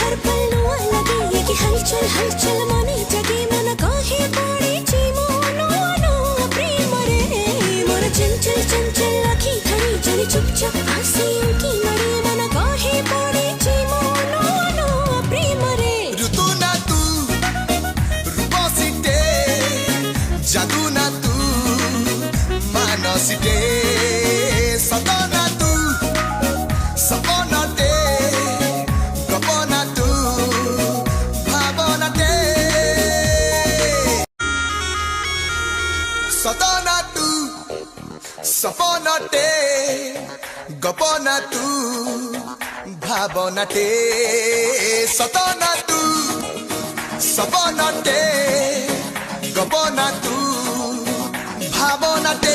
हर पल नुआ लगे ये कि हलचल हलचल मने जगे मन काहे पड़ेछि मन नुआ प्रेम रे मोर चंचल चंचल आँखी धरी चली चुपचाप आसे उनकी मरे मन काहे पड़ेछि मन नुआ प्रेम रे ऋतु ना तू रूपसिटे जादू ना तू मानसिटे सतना तू सपनाटे गपना तू भावनाटे सतना तू सपनाटे गपना तू भावनाटे सतना तू सपनाटे गपना तू भावनाटे